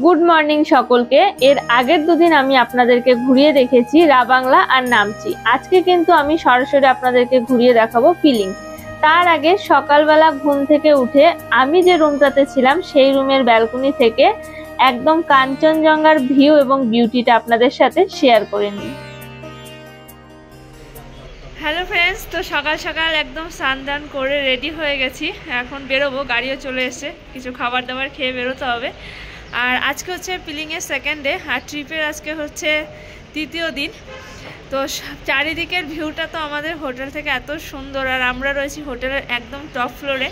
Good morning সকলকে। এর আগের দুদিন আমি আপনাদেরকে ঘুরিয়ে দেখেছি রাবাংলা আর নামচি। আজকে কিন্তু আমি সরাসরি আপনাদেরকে ঘুরিয়ে দেখাবো পিলিং। তার আগে সকালবেলা ঘুম থেকে উঠে আমি যে রুমটাতে ছিলাম সেই রুমের ব্যালকনি থেকে একদম কাঞ্চনজঙ্ঘার ভিউ এবং বিউটিটা আপনাদের সাথে শেয়ার করে নিই। হ্যালো ফ্রেন্ডস, তো সকাল সকাল একদম স্নান করে রেডি হয়ে গেছি। এখন বেরোবো, গাড়িও চলে এসছে, কিছু খাবার দাবার খেয়ে বেরোতে হবে। আর আজকে হচ্ছে পিলিংয়ের সেকেন্ড ডে, আর ট্রিপের আজকে হচ্ছে তৃতীয় দিন। তো চারিদিকের ভিউটা তো আমাদের হোটেল থেকে এত সুন্দর, আর আমরা রয়েছি হোটেলের একদম টপ ফ্লোরে।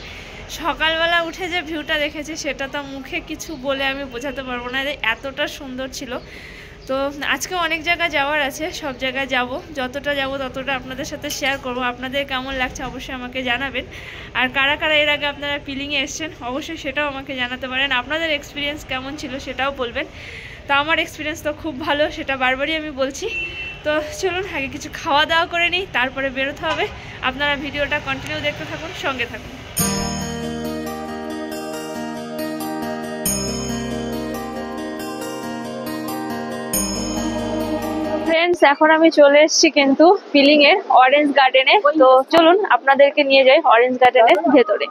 সকালবেলা উঠে যে ভিউটা দেখেছি সেটা তো মুখে কিছু বলে আমি বোঝাতে পারবো না, এতটা সুন্দর ছিল। তো আজকে অনেক জায়গায় যাওয়ার আছে, সব জায়গায় যাব, যতটা যাব ততটা আপনাদের সাথে শেয়ার করব। আপনাদের কেমন লাগছে অবশ্যই আমাকে জানাবেন। আর কারা কারা এর আগে আপনারা পিলিংয়ে এসছেন অবশ্যই সেটাও আমাকে জানাতে পারেন। আপনাদের এক্সপিরিয়েন্স কেমন ছিল সেটাও বলবেন। তো আমার এক্সপিরিয়েন্স তো খুব ভালো, সেটা বারবারই আমি বলছি। তো চলুন আগে কিছু খাওয়া দাওয়া করে নিই, তারপরে বেরোতে হবে। আপনারা ভিডিওটা কন্টিনিউ দেখতে থাকুন, সঙ্গে থাকুন। ফ্রেন্ডস, এখন আমি চলে এসেছি কিন্তু পিলিং এর অরেঞ্জ গার্ডেনে। তো চলুন আপনাদেরকে নিয়ে যাই অরেঞ্জ গার্ডেনের ভেতরে।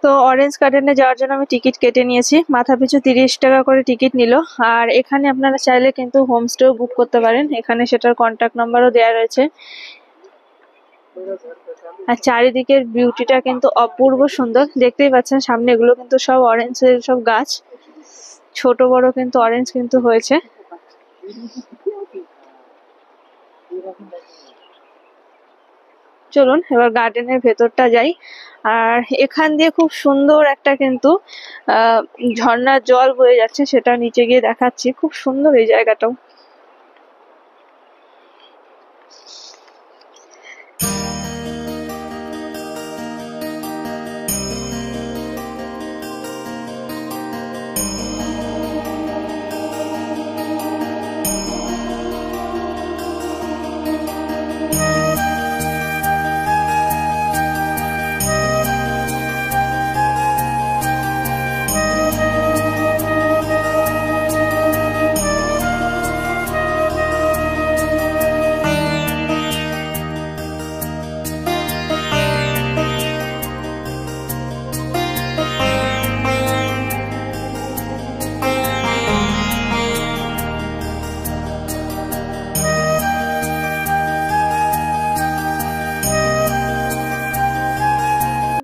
তো অরেঞ্জ গার্ডেনে যাওয়ার জন্য আমি টিকিট কেটে নিয়েছি। মাথা পিছু 30 টাকা করে টিকিট নিল। আর এখানে আপনারা চাইলে কিন্তু হোমস্টেও বুক করতে পারেন, এখানে সেটার কন্ট্যাক্ট নাম্বারও দেওয়া রয়েছে। আর চারিদিকের বিউটিটা কিন্তু অপূর্ব সুন্দর, দেখতেই পাচ্ছেন সামনে এগুলো কিন্তু সব অরেঞ্জের সব গাছ, ছোট বড় কিন্তু অরেঞ্জ কিন্তু হয়েছে। চলুন এবার গার্ডেনের ভেতরটা যাই। আর এখান দিয়ে খুব সুন্দর একটা কিন্তু ঝর্ণার জল বয়ে যাচ্ছে, সেটা নিচে গিয়ে দেখাচ্ছি। খুব সুন্দর এই জায়গাটাও।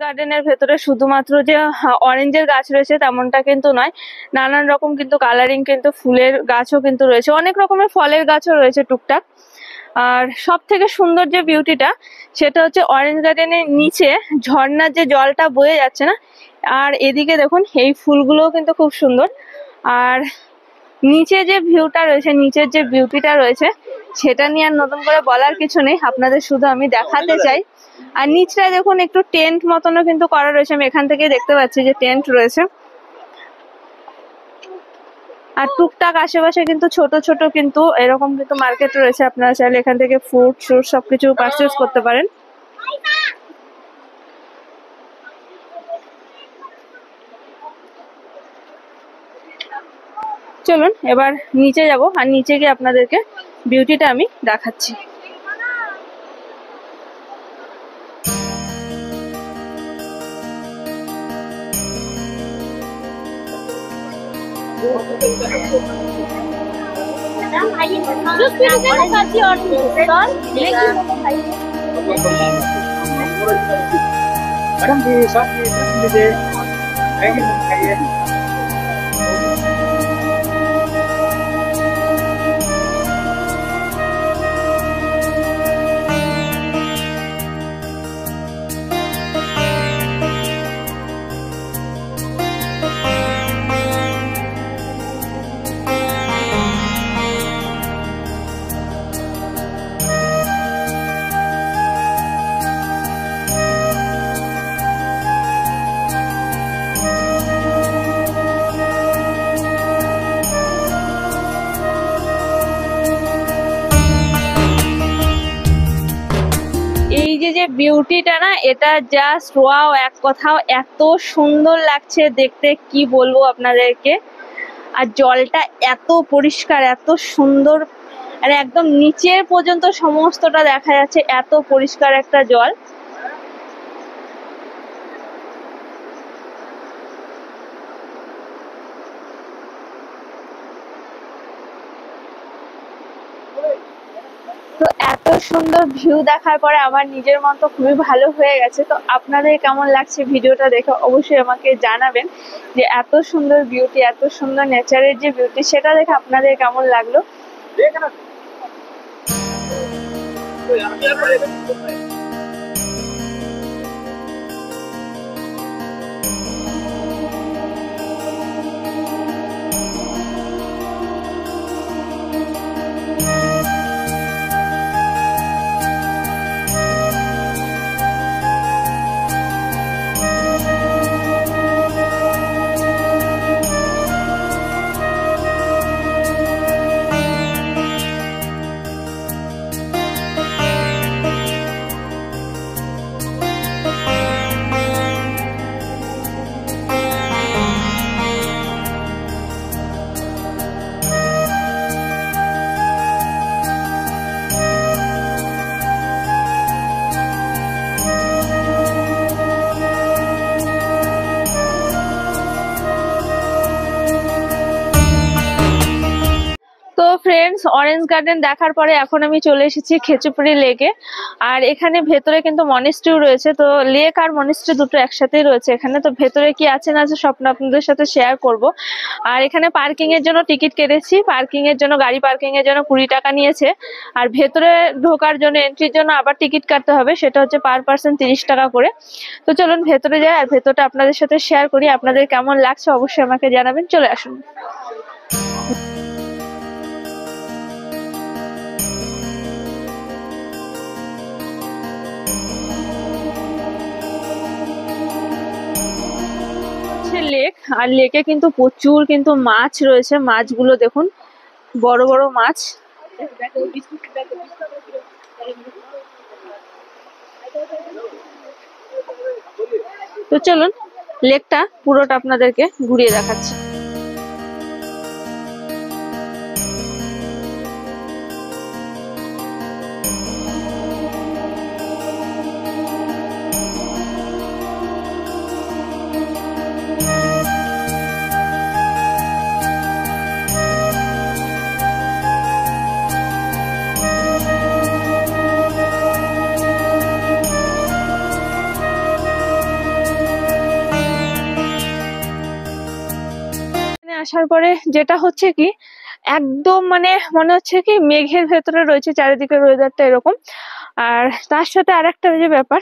গার্ডেনের ভেতরে শুধুমাত্র যে অরেঞ্জের গাছ রয়েছে তেমনটা কিন্তু নয়, নানান রকম কিন্তু কালারিং কিন্তু ফুলের গাছও কিন্তু রয়েছে, অনেক রকমের ফলের গাছও রয়েছে টুকটাক। আর সব থেকে সুন্দর যে বিউটিটা সেটা হচ্ছে অরেঞ্জ গার্ডেনের নিচে ঝর্ণার যে জলটা বয়ে যাচ্ছে না, আর এদিকে দেখুন এই ফুলগুলোও কিন্তু খুব সুন্দর। আর নিচে যে ভিউটা রয়েছে, নিচের যে বিউটিটা রয়েছে সেটা নিয়ে আর নতুন করে বলার কিছু নেই, আপনাদের শুধু আমি দেখাতে চাই। আর নিচটা দেখুন একটু টেন্ট মতনও কিন্তু করা রয়েছে, আমি এখান থেকে দেখতে পাচ্ছি যে টেন্ট রয়েছে। আর টুকটাক আশেপাশে কিন্তু ছোট ছোট কিন্তু এরকম কিন্তু মার্কেট রয়েছে, আপনারা চাইলে এখান থেকে ফ্রুট সবকিছু পারচেজ করতে পারেন। চলুন এবার নিচে যাব, আর নিচে গিয়ে আপনাদেরকে বিউটিটা আমি দেখাচ্ছি। বিউটিটা না, এটা জাস্ট ওয়াও, এক কথাও এত সুন্দর লাগছে দেখতে, কি বলবো আপনাদেরকে। আর জলটা এত পরিষ্কার, এত সুন্দর, আর একদম নিচের পর্যন্ত সমস্তটা দেখা যাচ্ছে, এত পরিষ্কার একটা জল। তো এত সুন্দর ভিউ দেখার পরে আমার নিজের মন তো খুবই ভালো হয়ে গেছে। তো আপনাদের কেমন লাগছে ভিডিওটা দেখে অবশ্যই আমাকে জানাবেন, যে এত সুন্দর বিউটি, এত সুন্দর নেচারের যে বিউটি, সেটা দেখে আপনাদের কেমন লাগলো। তো ফ্রেন্ডস, অরেঞ্জ গার্ডেন দেখার পরে এখন আমি চলে এসেছি খেচুপুরি লেকে। আর এখানে ভেতরে কিন্তু মনেস্ট্রিও রয়েছে। তো লেক আর মনেস্ট্রি দুটো একসাথেই রয়েছে এখানে। তো ভেতরে কি আছে না আছে সব আপনাদের সাথে শেয়ার করব। আর এখানে পার্কিং এর জন্য টিকিট কেটেছি। পার্কিং এর জন্য, গাড়ি পার্কিং এর জন্য 20 টাকা নিয়েছে। আর ভেতরে ঢোকার জন্য, এন্ট্রির জন্য আবার টিকিট কাটতে হবে, সেটা হচ্ছে পার পার্সন 30 টাকা করে। তো চলুন ভেতরে যাই, আর ভেতরটা আপনাদের সাথে শেয়ার করি। আপনাদের কেমন লাগছে অবশ্যই আমাকে জানাবেন। চলে আসুন। লেক, আর লেকে কিন্তু প্রচুর কিন্তু মাছ রয়েছে। মাছগুলো দেখুন, বড় বড় মাছ। তো চলুন লেকটা পুরোটা আপনাদেরকে ঘুরিয়ে দেখাচ্ছি। আসার পরে যেটা হচ্ছে কি, একদম মানে মনে হচ্ছে কি মেঘের ভেতরে রয়েছে চারিদিকে, ওয়েদারটা এরকম। আর তার সাথে আরেকটা যে ব্যাপার,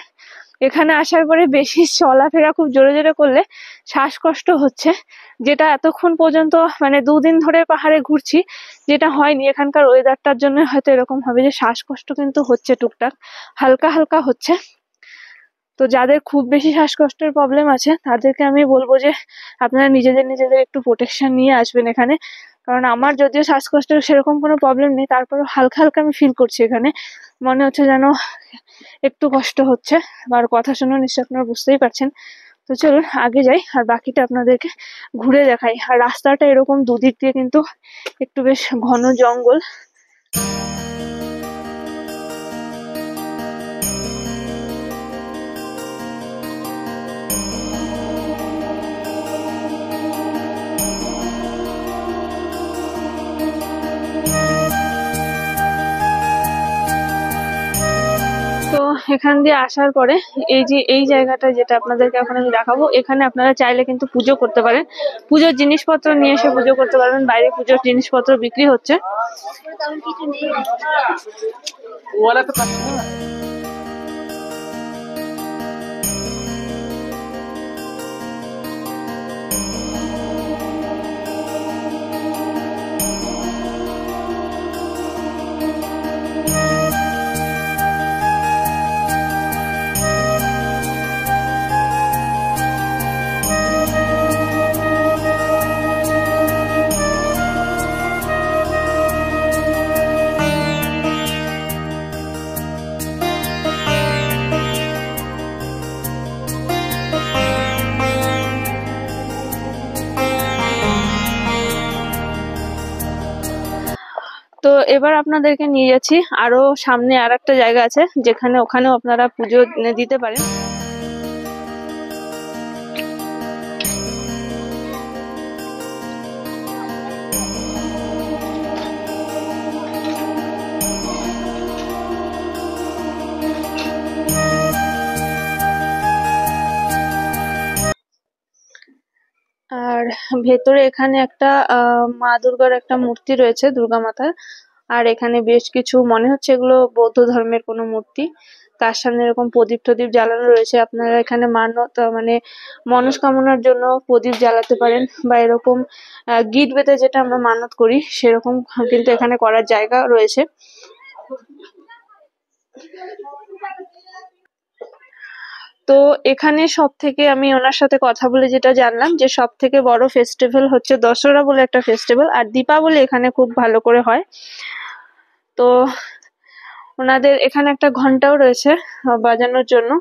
এখানে আসার পরে বেশি চলাফেরা খুব জোরে জোরে করলে শ্বাসকষ্ট হচ্ছে, যেটা এতক্ষণ পর্যন্ত মানে 2 দিন ধরে পাহাড়ে ঘুরছি যেটা হয়নি। এখানকার ওয়েদারটার জন্য হয়তো এরকম হবে, যে শ্বাসকষ্ট কিন্তু হচ্ছে টুকটাক, হালকা হালকা হচ্ছে। তো যাদের খুব বেশি শ্বাসকষ্টের প্রবলেম আছে তাদেরকে আমি বলবো যে আপনারা নিজেদের একটু প্রোটেকশন নিয়ে আসবেন এখানে। কারণ আমার যদিও শ্বাসকষ্টের সেরকম কোনো প্রবলেম নেই, তারপরেও হালকা হালকা আমি ফিল করছি এখানে, মনে হচ্ছে যেন একটু কষ্ট হচ্ছে। আর কথা শুনে নিশ্চয়ই আপনারা বুঝতেই পারছেন। তো চলুন আগে যাই, আর বাকিটা আপনাদেরকে ঘুরে দেখাই। আর রাস্তাটা এরকম দুদিক দিয়ে কিন্তু একটু বেশ ঘন জঙ্গল। তো এখান দিয়ে আসার পরে এই যে এই জায়গাটা যেটা আপনাদেরকে এখন আমি দেখাবো, এখানে আপনারা চাইলে কিন্তু পুজো করতে পারেন। পুজোর জিনিসপত্র নিয়ে এসে পুজো করতে পারবেন। বাইরে পুজোর জিনিসপত্র বিক্রি হচ্ছে। তো এবার আপনাদেরকে নিয়ে যাচ্ছি আরো সামনে আর একটা জায়গা আছে, যেখানে ওখানেও আপনারা পুজো দিতে পারেন। আর ভেতরে এখানে একটা মা দুর্গার একটা মূর্তি রয়েছে, দুর্গা মাতার। আর এখানে বেশ কিছু, মনে হচ্ছে এগুলো বৌদ্ধ ধর্মের কোনো মূর্তি। তার সামনে এরকম প্রদীপ টদীপ জ্বালানো রয়েছে। আপনারা এখানে মানে মনস্কামনার জন্য প্রদীপ জ্বালাতে পারেন, বা এরকম গিট বেঁধে যেটা আমরা মানত করি সেরকম কিন্তু এখানে করার জায়গা রয়েছে। তো এখানে সব থেকে আমি ওনার সাথে কথা বলে যেটা জানলাম, যে সব থেকে বড় ফেস্টিভ্যাল হচ্ছে দশহরা বলে একটা ফেস্টিভ্যাল, আর দীপাবলি এখানে খুব ভালো করে হয়। তো ওনাদের এখানে একটা ঘন্টাও রয়েছে বাজানোর জন্য।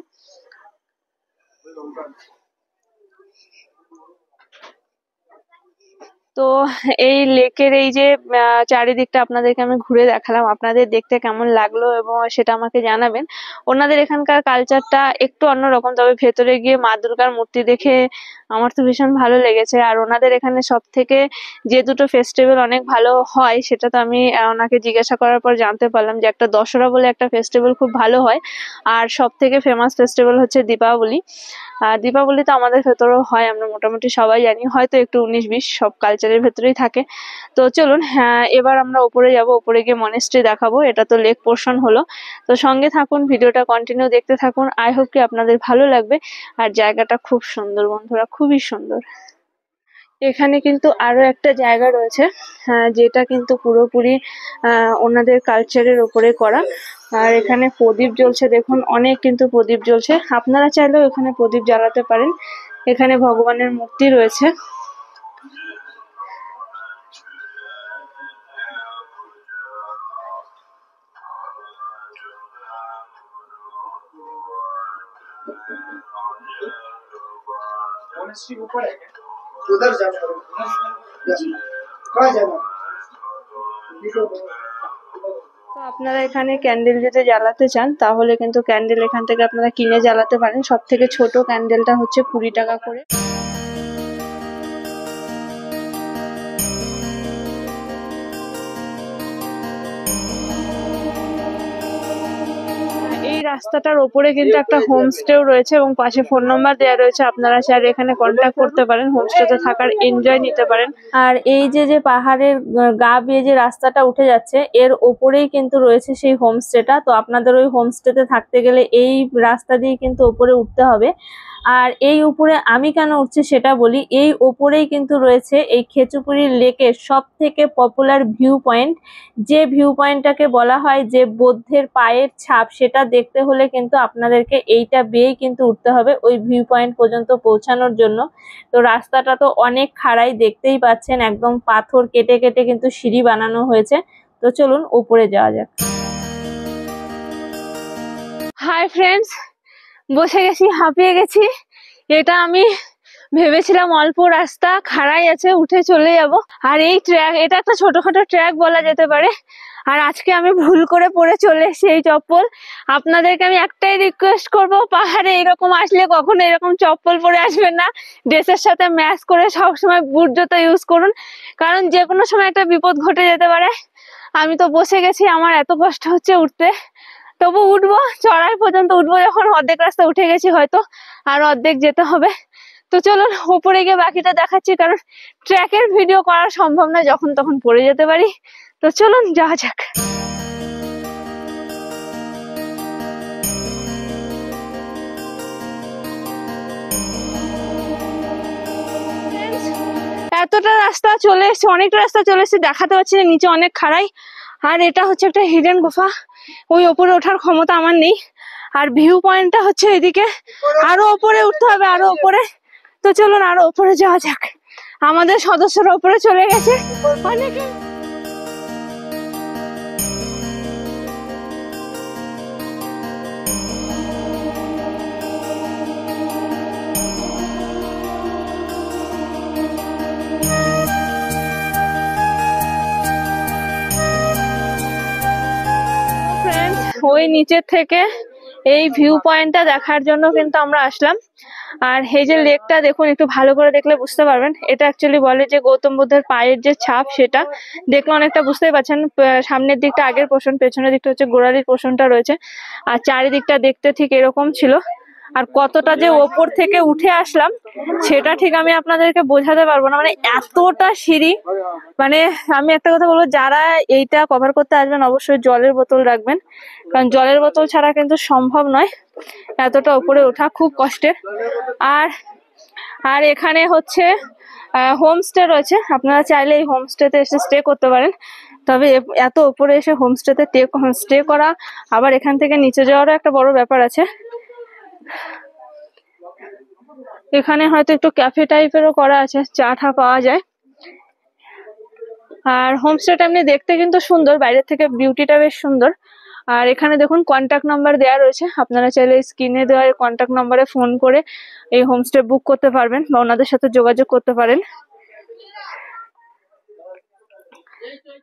তো এই লেকের এই যে চারিদিকটা আপনাদেরকে আমি ঘুরে দেখালাম, আপনাদের দেখতে কেমন লাগলো এবং সেটা আমাকে জানাবেন। ওনাদের এখানকার কালচারটা একটু অন্যরকম, তবে ভেতরে গিয়ে মা দুর্গার মূর্তি দেখে আমার তো ভীষণ ভালো লেগেছে। আর ওনাদের এখানে সব থেকে যে দুটো ফেস্টিভ্যাল অনেক ভালো হয়, সেটা তো আমি ওনাকে জিজ্ঞাসা করার পর জানতে পারলাম, যে একটা দশহরা বলে একটা ফেস্টিভ্যাল খুব ভালো হয়, আর সব থেকে ফেমাস ফেস্টিভ্যাল হচ্ছে দীপাবলি। দীপাবলি তো আমাদের ভেতরেও হয়, আমরা মোটামুটি সবাই জানি, হয়তো একটু 19-20 সব কালচারের ভেতরেই থাকে। তো চলুন, হ্যাঁ এবার আমরা উপরে যাব, উপরে গিয়ে মনেস্ট্রি দেখাবো। এটা তো লেক পোর্শন হলো। তো সঙ্গে থাকুন, ভিডিওটা কন্টিনিউ দেখতে থাকুন। আই হোপ কি আপনাদের ভালো লাগবে। আর জায়গাটা খুব সুন্দর বন্ধুরা, খুবই সুন্দর। এখানে কিন্তু আরো একটা জায়গা রয়েছে, যেটা কিন্তু পুরোপুরি ওনাদের কালচারের উপরে করা। আর এখানে প্রদীপ জ্বলছে, দেখুন অনেক কিন্তু প্রদীপ জ্বলছে। আপনারা চাইলেও এখানে প্রদীপ জ্বালাতে পারেন। এখানে ভগবানের মূর্তি রয়েছে। उधर जाना कहाँ जाना। তো আপনারা এখানে ক্যান্ডেল যদি জ্বালাতে চান, তাহলে কিন্তু ক্যান্ডেল এখান থেকে আপনারা কিনে জ্বালাতে পারেন। সব থেকে ছোট ক্যান্ডেলটা হচ্ছে 20 টাকা করে। এই রাস্তাটার ওপরে কিন্তু একটা হোমস্টেও রয়েছে এবং পাশে ফোন নাম্বার দেওয়া রয়েছে, আপনারা চাইলে এখানে কন্ট্যাক্ট করতে পারেন, হোমস্টেতে থাকার এনজয় নিতে পারেন। আর এই যে পাহাড়ের গা বেয়ে যে রাস্তাটা উঠে যাচ্ছে, এর ওপরেই কিন্তু রয়েছে সেই হোমস্টেটা। তো আপনাদের ওই হোমস্টেতে থাকতে গেলে এই রাস্তা দিয়ে কিন্তু ওপরে উঠতে হবে। আর এই উপরে আমি কেন উঠছি সেটা বলি। এই ওপরেই কিন্তু রয়েছে এই খেচুপুরি লেকের সব থেকে পপুলার ভিউ পয়েন্ট, যে ভিউ পয়েন্টটাকে বলা হয় যে বৌদ্ধের পায়ের ছাপ। সেটা দেখতে হলে কিন্তু আপনাদেরকে এইটা বেয়েই কিন্তু উঠতে হবে ওই ভিউ পয়েন্ট পর্যন্ত পৌঁছানোর জন্য। তো রাস্তাটা তো অনেক খাড়াই, দেখতেই পাচ্ছেন একদম পাথর কেটে কেটে কিন্তু সিঁড়ি বানানো হয়েছে। তো চলুন উপরে যাওয়া যাক। হাই ফ্রেন্ডস, বসে গেছি, হাঁপিয়ে গেছি। এটা আমি ভেবেছিলাম অল্প রাস্তা খাড়াই আছে, উঠে চলে যাব। আর এই ট্র্যাক, এটা একটা ছোটখাটো ট্র্যাক বলা যেতে পারে। আর আজকে আমি ভুল করে পরে চলে এসেছি এই চপ্পল। আপনাদেরকে আমি একটাই রিকোয়েস্ট করব, পাহাড়ে এরকম আসলে কখনো এরকম চপ্পল পরে আসবেন না। ড্রেসের সাথে ম্যাচ করে সবসময় বুট জুতো ইউজ করুন, কারণ যে কোনো সময় একটা বিপদ ঘটে যেতে পারে। আমি তো বসে গেছি, আমার এত কষ্ট হচ্ছে উঠতে, তবু উঠবো। চড়াই পর্যন্ত উঠবো, যখন অর্ধেক রাস্তা উঠে গেছি, হয়তো আর অর্ধেক যেতে হবে। তো চলুন উপরে গিয়ে বাকিটা দেখাচ্ছি, কারণ ট্র্যাকের ভিডিও করা সম্ভব না, যখন তখন পড়ে যেতে পারি। তো চলুন যাওয়া যাক। এতটা রাস্তা চলে এসেছে, অনেকটা রাস্তা চলে এসেছে, দেখাতে পারছি না, নিচে অনেক খাড়াই। আর এটা হচ্ছে একটা হিডেন গুফা, ওই ওপরে ওঠার ক্ষমতা আমার নেই। আর ভিউ পয়েন্টটা হচ্ছে এদিকে, আরো ওপরে উঠতে হবে, আরো ওপরে। তো চলুন আরো ওপরে যাওয়া যাক। আমাদের সদস্যরা ওপরে চলে গেছে অনেকে। ওই নিচের থেকে এই ভিউ পয়েন্টটা দেখার জন্য কিন্তু আমরা আসলাম। আর এই যে লেকটা দেখুন, একটু ভালো করে দেখলে বুঝতে পারবেন। এটা অ্যাকচুয়ালি বলে যে গৌতম বুদ্ধের পায়ের যে ছাপ, সেটা দেখলে অনেকটা বুঝতেই পারছেন। সামনের দিকটা আগের পোর্শন, পেছনের দিকটা হচ্ছে গোড়ালির পোর্শনটা রয়েছে। আর চারিদিকটা দেখতে ঠিক এরকম ছিল। আর কতটা যে ওপর থেকে উঠে আসলাম সেটা ঠিক আমি আপনাদেরকে বোঝাতে পারবো না, মানে এতটা সিঁড়ি। মানে আমি একটা কথা বলবো, যারা এইটা কভার করতে আসবেন অবশ্যই জলের বোতল রাখবেন, কারণ জলের বোতল ছাড়া কিন্তু সম্ভব নয় এতটা উপরে ওঠা, খুব কষ্টের। আর আর এখানে হচ্ছে হোমস্টে রয়েছে, আপনারা চাইলে এই হোমস্টেতে এসে স্টে করতে পারেন। তবে এত উপরে এসে হোমস্টেতে স্টে করা, আবার এখান থেকে নিচে যাওয়ারও একটা বড় ব্যাপার আছে। এখানে হয়তো একটু ক্যাফে টাইপেরও করা আছে, চা টা পাওয়া যায়। আর হোমস্টেটা এমনি দেখতে কিন্তু সুন্দর, বাইরের থেকে বিউটিটা বেশ সুন্দর। আর এখানে দেখুন কন্ট্যাক্ট নাম্বার দেওয়া রয়েছে, আপনারা চাইলে স্ক্রিনে দেওয়া কন্ট্যাক্ট নাম্বারে ফোন করে এই হোমস্টে বুক করতে পারবেন বা ওনাদের সাথে যোগাযোগ করতে পারেন।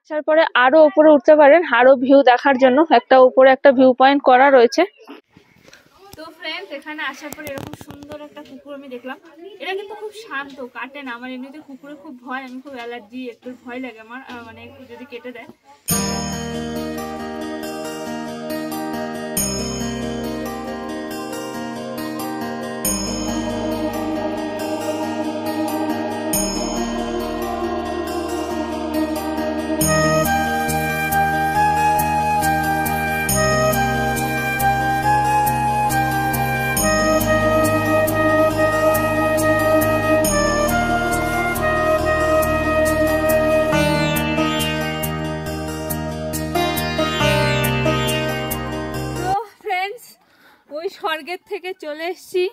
তারপরে আরো উপরে উঠতে পারেন আরো ভিউ দেখার জন্য, একটা উপরে একটা ভিউ পয়েন্ট করা রয়েছে। তো ফ্রেন্ডস, এখানে আসার পর এরকম সুন্দর একটা কুকুর আমি দেখলাম। এটা কিন্তু খুব শান্ত, কাটে না। আমার এমনিতে কুকুরে খুব ভয়, আমি খুব অ্যালার্জি, একটু ভয় লাগে আমার, মানে যদি কেটে দেয়। স্বর্গের থেকে চলে এসেছি,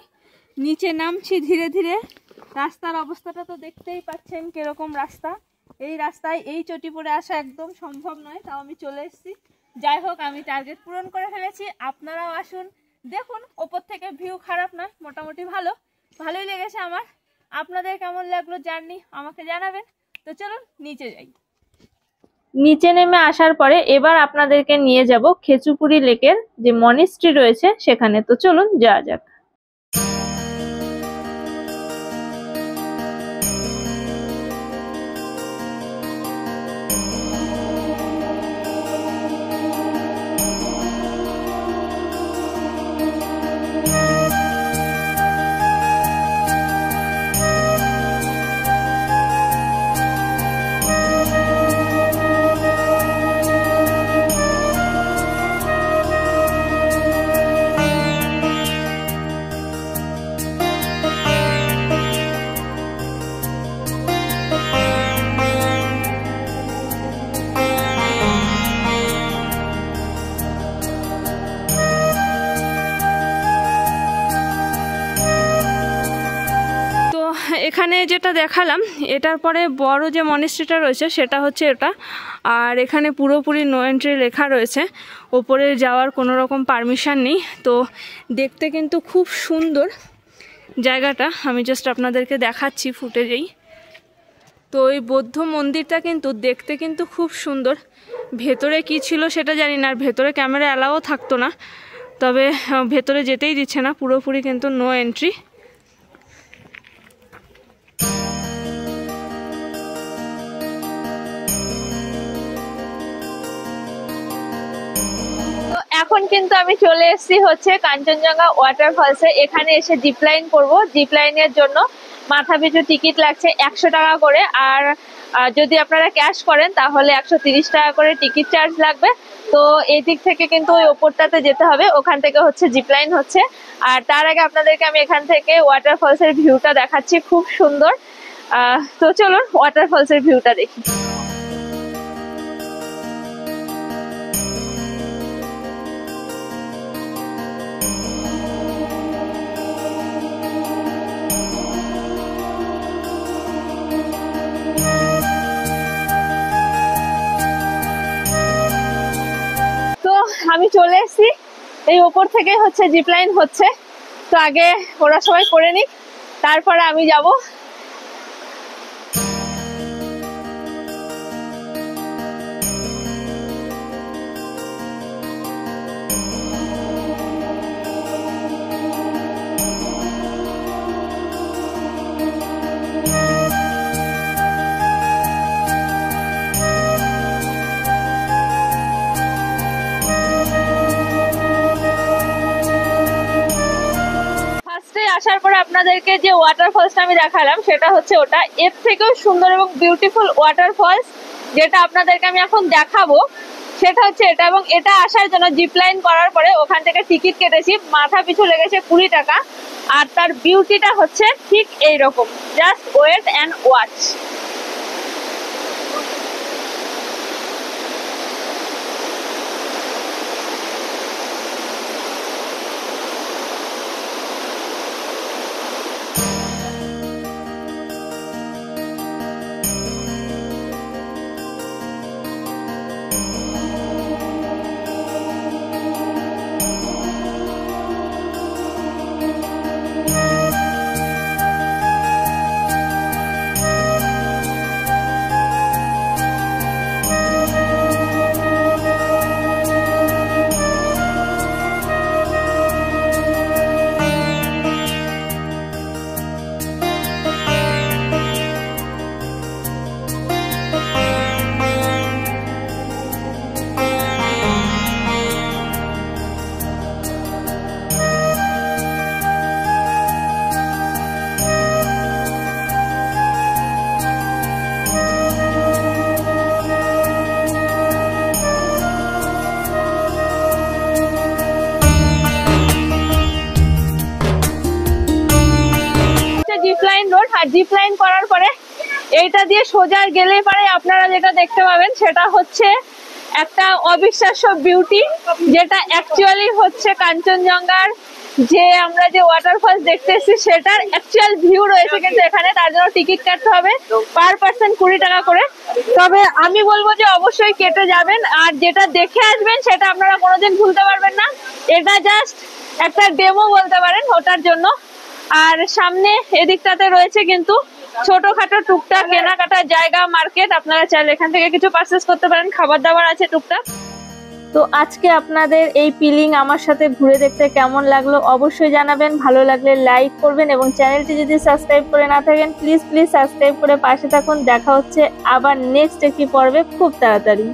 নিচে নামছি ধীরে ধীরে। রাস্তার অবস্থাটা তো দেখতেই পাচ্ছেন কিরকম রাস্তা। এই রাস্তায় এই চটি পরে আসা একদম সম্ভব নয়, তাও আমি চলে এসেছি। যাই হোক, আমি টার্গেট পূরণ করে ফেলেছি। আপনারাও আসুন, দেখুন। ওপর থেকে ভিউ খারাপ নয়, মোটামুটি ভালোই লেগেছে আমার। আপনাদের কেমন লাগলো জার্নি আমাকে জানাবেন। তো চলুন নিচে যাই। নিচে নেমে আসার পরে এবার আপনাদেরকে নিয়ে যাব খেচুপুরি লেকের যে মনিস্ট্রি রয়েছে সেখানে। তো চলুন যাওয়া যাক। এখানে যেটা দেখালাম, এটার পরে বড় যে মনিস্ট্রিটা রয়েছে সেটা হচ্ছে এটা। আর এখানে পুরোপুরি নো এন্ট্রি লেখা রয়েছে, ওপরে যাওয়ার কোনো রকম পারমিশন নেই। তো দেখতে কিন্তু খুব সুন্দর জায়গাটা, আমি জাস্ট আপনাদেরকে দেখাচ্ছি ফুটেজেই। তো ওই বৌদ্ধ মন্দিরটা কিন্তু দেখতে কিন্তু খুব সুন্দর। ভেতরে কি ছিল সেটা জানি না, আর ভেতরে ক্যামেরা অ্যালাও থাকতো না, তবে ভেতরে যেতেই দিচ্ছে না, পুরোপুরি কিন্তু নো এন্ট্রি। এখন কিন্তু আমি চলে এসেছি হচ্ছে কাঞ্চনজঙ্ঘা ওয়াটারফলসে। এখানে এসে জিপলাইন করব। জিপলাইনের জন্য মাথা পিছু টিকিট লাগছে 100 টাকা করে, আর যদি আপনারা ক্যাশ করেন তাহলে 130 টাকা করে টিকিট চার্জ লাগবে। তো এই দিক থেকে কিন্তু ওই ওপরটাতে যেতে হবে, ওখান থেকে হচ্ছে জিপলাইন হচ্ছে। আর তার আগে আপনাদেরকে আমি এখান থেকে ওয়াটারফলসের ভিউটা দেখাচ্ছি, খুব সুন্দর। তো চলুন ওয়াটারফলসের ভিউটা দেখি। আমি চলে এসেছি, এই ওপর থেকে হচ্ছে জিপলাইন হচ্ছে। তো আগে ওরা সবাই করে নিক, তারপরে আমি যাব। আপনাদেরকে যে ওয়াটারফলসটা আমি দেখালাম সেটা হচ্ছে ওটা, এর থেকেও সুন্দর এবং বিউটিফুল ওয়াটারফলস যেটা আপনাদেরকে আমি এখন দেখাবো সেটা হচ্ছে এটা। এবং এটা আসার জন্য জিপ লাইন করার পরে ওখান থেকে টিকিট কেটেছি, মাথা পিছু লেগেছে 20 টাকা। আর তার বিউটিটা হচ্ছে ঠিক এইরকম, just wait and watch. Zipline road, আর জিপলাইন করার পরে এইটা দিয়ে সোজা গেলে পরে আপনারা যেটা দেখতে পাবেন সেটা হচ্ছে একটা অবিশ্বাস্য বিউটি, যেটা অ্যাকচুয়ালি হচ্ছে কাঞ্চনজঙ্ঘার যে আমরা যে ওয়াটারফলস দেখতে এসেছি সেটার অ্যাকচুয়াল ভিউ রয়েছে কিন্তু এখানে। তার জন্য টিকিট কাটতে হবে, পার পার্সন 20 টাকা করে। তবে আমি বলবো যে অবশ্যই কেটে যাবেন, আর যেটা দেখে আসবেন সেটা আপনারা কোনোদিন ভুলতে পারবেন না। এটা জাস্ট একটা ডেমো বলতে পারেন ওটার জন্য। আর সামনে এদিকটাতে রয়েছে কিন্তু ছোটখাটো টুকটাক কেনাকাটার জায়গা, মার্কেট। আপনারা চাইলে এখান থেকে কিছু পারচেস করতে পারেন, খাবার দাবার আছে টুকটাক। তো আজকে আপনাদের এই পিলিং আমার সাথে ঘুরে দেখতে কেমন লাগলো অবশ্যই জানাবেন। ভালো লাগলে লাইক করবেন এবং চ্যানেলটি যদি সাবস্ক্রাইব করে না থাকেন প্লিজ সাবস্ক্রাইব করে পাশে থাকুন। দেখা হচ্ছে আবার নেক্সট একটি পর্বে খুব তাড়াতাড়ি।